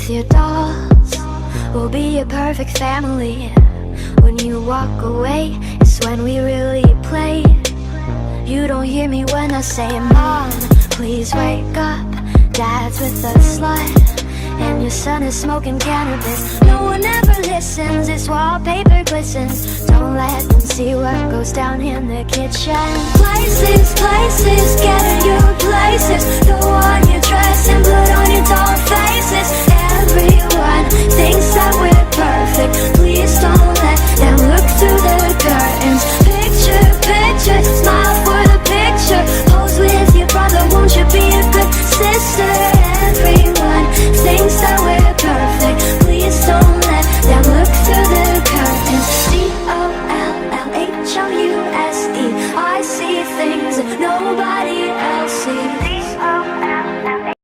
with your dolls. We'll be a perfect family. When you walk away, it's when we really play. You don't hear me when I say, Mom, please wake up. Dad's with a slut, and your son is smoking cannabis. No one ever listens, this wallpaper glistens. Don't let them see what goes down in the kitchen. Places, places, get you places. Throw on your dress and put on your doll faces. Everyone thinks that we're perfect. Please don't let them look through the curtains. Picture, picture, smile for the picture. Pose with your brother, won't you be a good sister? Everyone thinks that we're perfect. Please don't let them look through the curtains. DOLLHOUSE, I see things that nobody else sees.